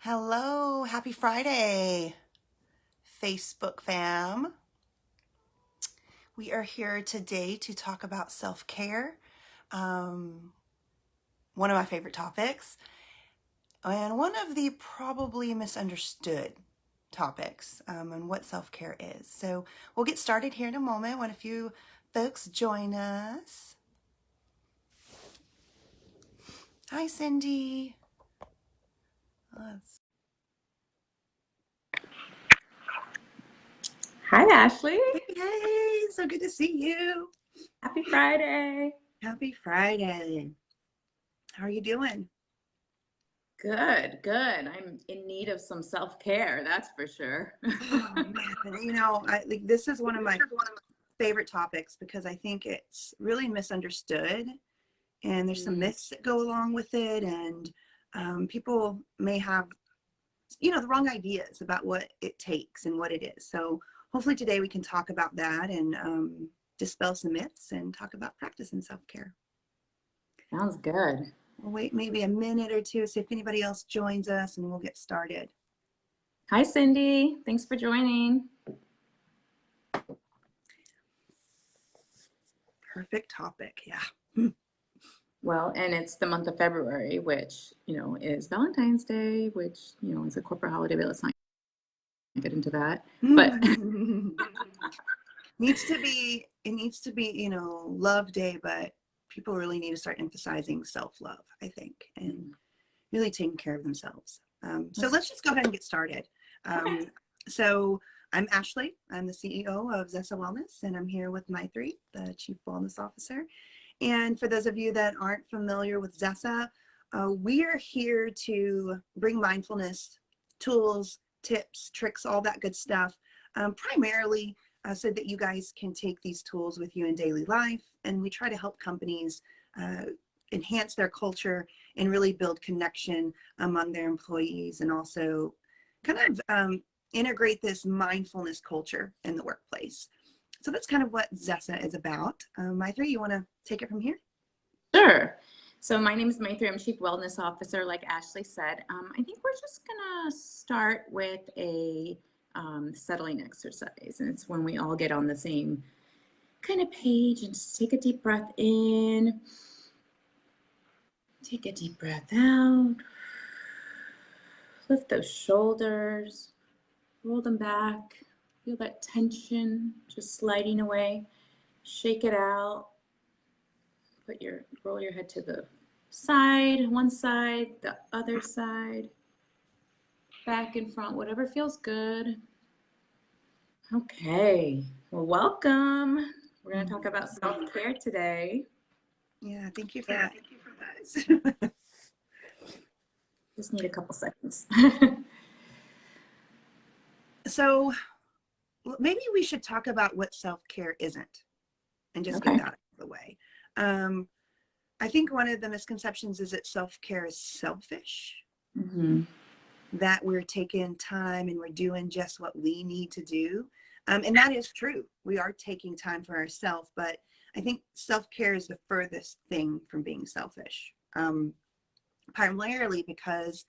Hello, happy Friday, Facebook fam. We are here today to talk about self-care, um, one of my favorite topics, and one of the probably misunderstood topics on what self-care is. So we'll get started here in a moment when a few folks join us. Hi, Cindy. Let's Hi, Ashley. Hey, so good to see you. Happy Friday. Happy Friday. How are you doing? Good, good. I'm in need of some self-care, that's for sure. Oh man, I think this is one of my favorite topics because I think it's really misunderstood and there's some Mm, myths that go along with it, and people may have the wrong ideas about what it takes and what it is. So hopefully today we can talk about that and dispel some myths and talk about practicing self-care. sounds good. We'll wait maybe a minute or two, see if anybody else joins us, and we'll get started. Hi, Cindy. Thanks for joining. Perfect topic. Yeah. Well, and it's the month of February, which, is Valentine's Day, which, is a corporate holiday, but let's not get into that. But It needs to be love day, but people really need to start emphasizing self-love, I think, and really taking care of themselves. So let's just go ahead and get started. Okay. So I'm Ashley. I'm the CEO of Zesa Wellness, and I'm here with Maitri, the Chief Wellness Officer. And for those of you that aren't familiar with Zesa, we are here to bring mindfulness tools, tips, tricks, all that good stuff, primarily so that you guys can take these tools with you in daily life. And we try to help companies enhance their culture and really build connection among their employees, and also kind of integrate this mindfulness culture in the workplace. So that's kind of what Zesa is about. Maitri, you want to take it from here? Sure. So my name is Maitri. I'm Chief Wellness Officer, like Ashley said. I think we're just going to start with a settling exercise. And it's when we all get on the same kind of page and just take a deep breath in. Take a deep breath out. Lift those shoulders. Roll them back. Feel that tension just sliding away. Shake it out. Roll your head to the side, one side, the other side, back and front, whatever feels good. Okay, well, welcome. We're going to talk about self-care today. Yeah, thank you for that. Just need a couple seconds. So maybe we should talk about what self-care isn't and just get Okay. that out of the way. I think one of the misconceptions is that self-care is selfish, Mm-hmm. that we're taking time and we're doing just what we need to do. And that is true. We are taking time for ourselves, but I think self-care is the furthest thing from being selfish, primarily because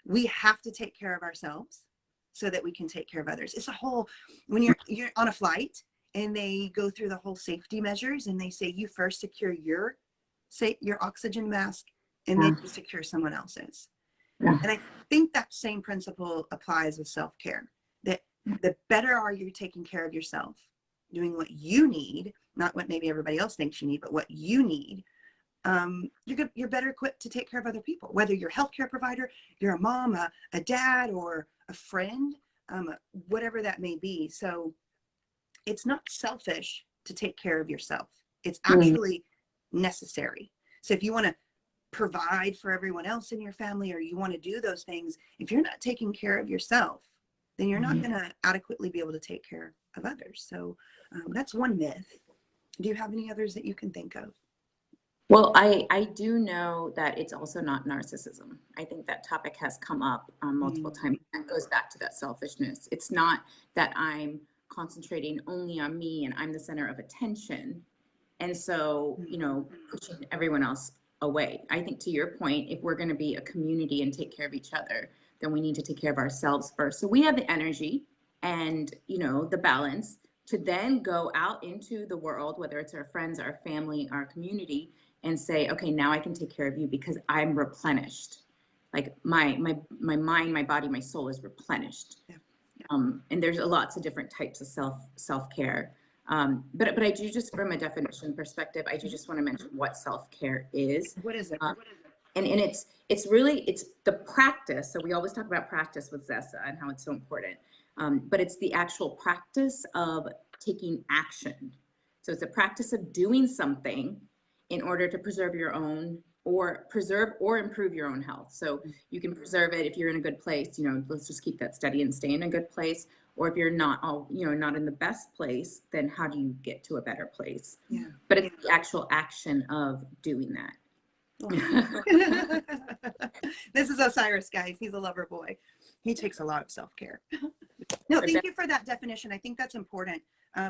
we have to take care of ourselves so that we can take care of others. It's a whole, when you're on a flight and they go through the whole safety measures and they say you first secure your oxygen mask and then Yeah. you secure someone else's. Yeah. And I think that same principle applies with self-care, that the better are you taking care of yourself, doing what you need, not what maybe everybody else thinks you need, but what you need. You're better equipped to take care of other people, whether you're a healthcare provider, you're a mom, a dad, or a friend, whatever that may be. So it's not selfish to take care of yourself. It's Mm-hmm. actually necessary. So if you want to provide for everyone else in your family, or you want to do those things, if you're not taking care of yourself, then you're not going to adequately be able to take care of others. So that's one myth. Do you have any others that you can think of? Well, I do know that it's also not narcissism. I think that topic has come up multiple Mm. times and goes back to that selfishness. It's not that I'm concentrating only on me and I'm the center of attention. And so, pushing everyone else away. I think to your point, if we're going to be a community and take care of each other, then we need to take care of ourselves first. So we have the energy and, you know, the balance to then go out into the world, whether it's our friends, our family, our community, and say, okay, now I can take care of you because I'm replenished. Like my mind, my body, my soul is replenished. Yeah. And there's lots of different types of self-care. But I do, just from a definition perspective, I do just want to mention what self-care is. What is it? And it's really, it's the practice. So we always talk about practice with Zesa and how it's so important. But it's the actual practice of taking action. So it's a practice of doing something in order to preserve your own or improve your own health. So you can preserve it if you're in a good place, you know, let's just keep that steady and stay in a good place. Or if you're not not in the best place, then how do you get to a better place? Yeah. But it's the actual action of doing that. This is Osiris, guys. He's a lover boy. He takes a lot of self-care. No, thank you for that definition. I think that's important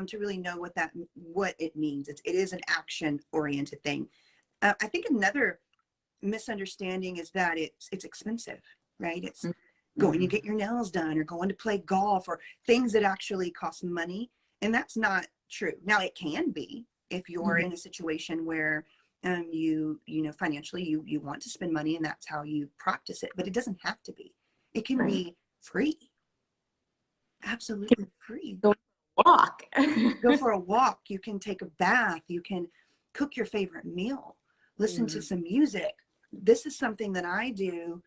to really know what it means. It is an action-oriented thing. I think another misunderstanding is that it's expensive, right? It's going to get your nails done or going to play golf or things that actually cost money. And that's not true. Now it can be if you're in a situation where you know, financially you want to spend money and that's how you practice it, but it doesn't have to be. It can be free. Absolutely free. Go walk. Go for a walk. You can take a bath. You can cook your favorite meal. Listen to some music. This is something that I do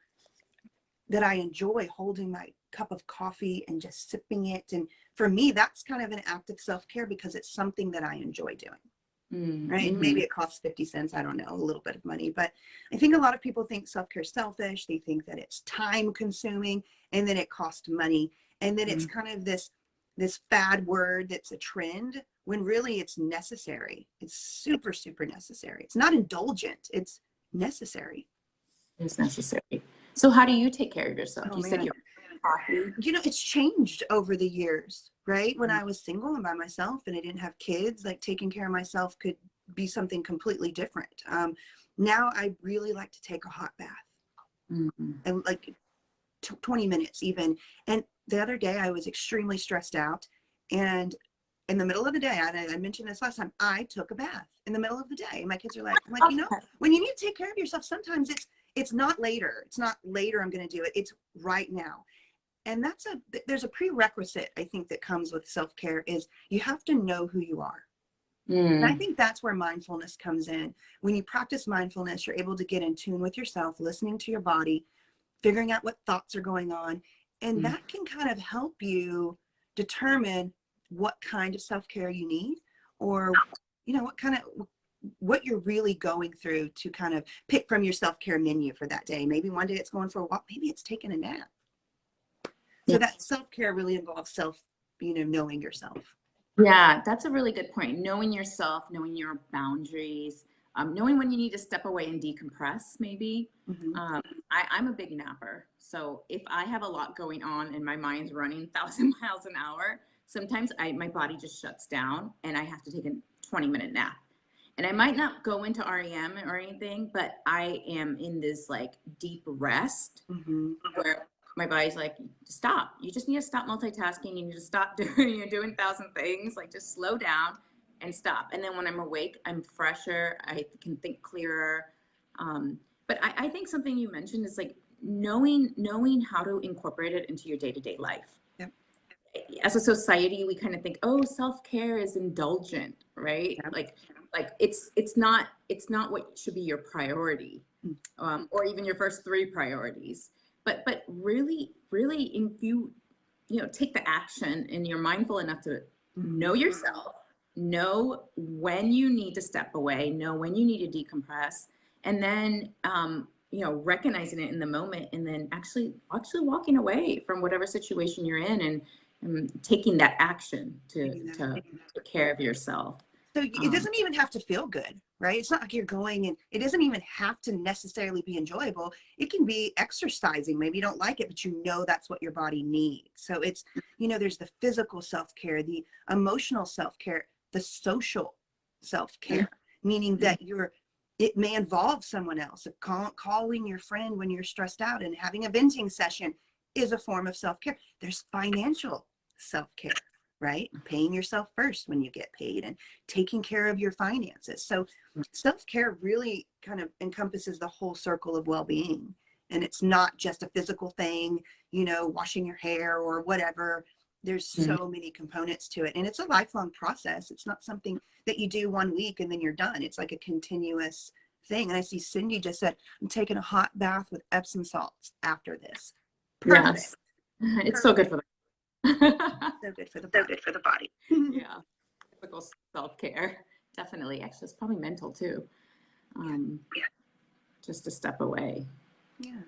that I enjoy, holding my cup of coffee and just sipping it. And for me, that's kind of an act of self-care because it's something that I enjoy doing. Right? Maybe it costs 50 cents. I don't know, a little bit of money. But I think a lot of people think self-care is selfish. They think that it's time consuming and then it costs money. And then it's kind of this fad word that's a trend when really it's necessary. It's super, super necessary. It's not indulgent. It's necessary. It's necessary. So how do you take care of yourself? Oh, you said you know, it's changed over the years, right? When I was single and by myself and I didn't have kids, like taking care of myself could be something completely different. Now I really like to take a hot bath and like 20 minutes even. And the other day I was extremely stressed out, and in the middle of the day, I mentioned this last time, I took a bath in the middle of the day. My kids are like, I'm like, you know, when you need to take care of yourself, sometimes it's not later. It's not later I'm going to do it. It's right now. And there's a prerequisite, I think, that comes with self-care is you have to know who you are. And I think that's where mindfulness comes in. When you practice mindfulness, you're able to get in tune with yourself, listening to your body, figuring out what thoughts are going on. And that can kind of help you determine what kind of self-care you need, or, you know, what you're really going through to kind of pick from your self-care menu for that day. Maybe one day it's going for a walk. Maybe it's taking a nap. So that self-care really involves knowing yourself. Yeah, that's a really good point. Knowing yourself, knowing your boundaries, knowing when you need to step away and decompress, maybe. I'm a big napper. So if I have a lot going on and my mind's running 1,000 miles an hour, sometimes my body just shuts down and I have to take a 20-minute nap. And I might not go into REM or anything, but I am in this like deep rest where my body's like, stop. You just need to stop multitasking. You need to stop doing 1,000 things. Like, just slow down and stop. And then when I'm awake, I'm fresher. I can think clearer. But I think something you mentioned is like knowing how to incorporate it into your day-to-day life. Yep. As a society, we kind of think, oh, self-care is indulgent, right? Yep. Like it's not what should be your priority, or even your first 3 priorities. But really, if you take the action and you're mindful enough to know yourself, know when you need to step away, know when you need to decompress, and then recognizing it in the moment, and then actually walking away from whatever situation you're in, and taking that action to take care of yourself. So it doesn't even have to feel good, right? It's not like you're going, and it doesn't even have to necessarily be enjoyable. It can be exercising. Maybe you don't like it, but you know that's what your body needs. So it's, there's the physical self-care, the emotional self-care, the social self-care, meaning that it may involve someone else, calling your friend when you're stressed out and having a venting session. is a form of self-care. There's financial self-care, right? Paying yourself first when you get paid and taking care of your finances. So self-care really kind of encompasses the whole circle of well-being. And it's not just a physical thing, you know, washing your hair or whatever. There's so many components to it. And it's a lifelong process. It's not something that you do one week and then you're done. It's like a continuous thing. And I see Cindy just said, I'm taking a hot bath with Epsom salts after this. Perfect. Yes. It's so good for the So good for the body. So good for the body. yeah. Typical self-care. Definitely. Actually, it's probably mental too. Just a step away. Yeah.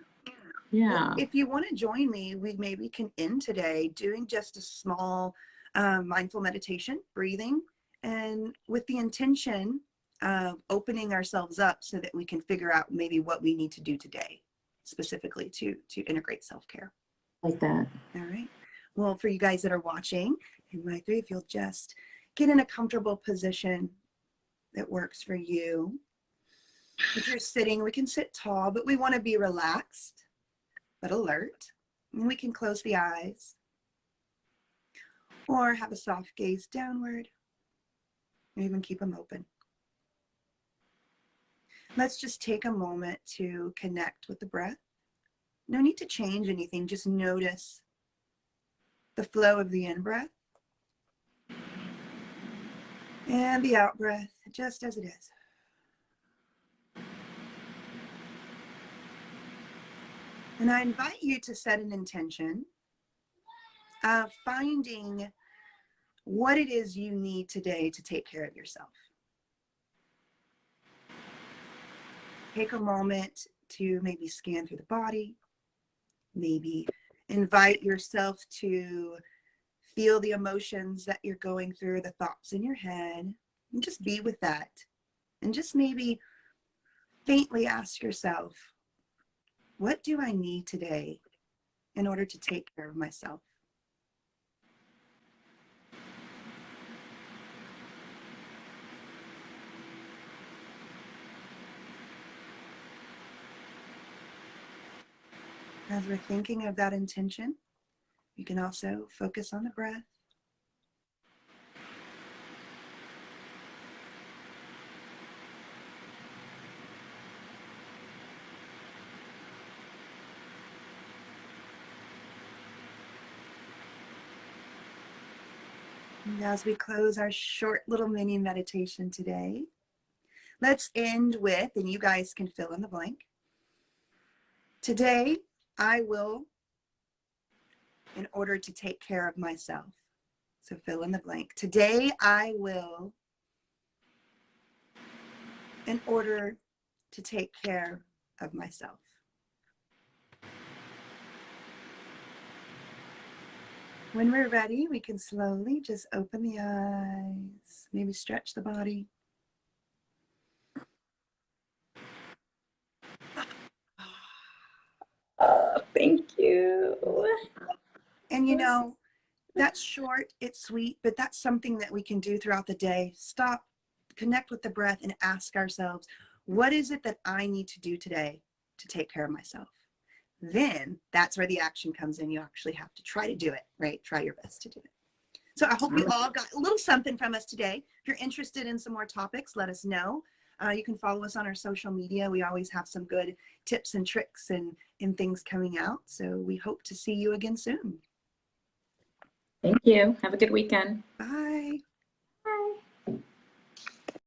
Yeah. Well, if you want to join me, we maybe can end today doing just a small mindful meditation, breathing, and with the intention of opening ourselves up so that we can figure out maybe what we need to do today, specifically to integrate self-care. Like that. All right. Well, for you guys that are watching, and my three, if you'll just get in a comfortable position that works for you. If you're sitting, we can sit tall, but we want to be relaxed but alert. And we can close the eyes or have a soft gaze downward, or even keep them open. Let's just take a moment to connect with the breath. No need to change anything, just notice the flow of the in-breath and the out-breath, just as it is. And I invite you to set an intention of finding what it is you need today to take care of yourself. Take a moment to maybe scan through the body, maybe invite yourself to feel the emotions that you're going through, the thoughts in your head, and just be with that. And just maybe faintly ask yourself, what do I need today in order to take care of myself? As we're thinking of that intention, you can also focus on the breath. And as we close our short little mini meditation today, let's end with, and you guys can fill in the blank. Today, I will, in order to take care of myself. So fill in the blank. Today, I will, in order to take care of myself. When we're ready, we can slowly just open the eyes, maybe stretch the body. Oh, thank you. And you know, that's short, it's sweet, but that's something that we can do throughout the day. Stop, connect with the breath, and ask ourselves, what is it that I need to do today to take care of myself? Then that's where the action comes in. You actually have to try to do it, right? Try your best to do it. So I hope you all got a little something from us today. If you're interested in some more topics, let us know. You can follow us on our social media. We always have some good tips and tricks and things coming out. So we hope to see you again soon. Thank you. Have a good weekend. Bye. Bye.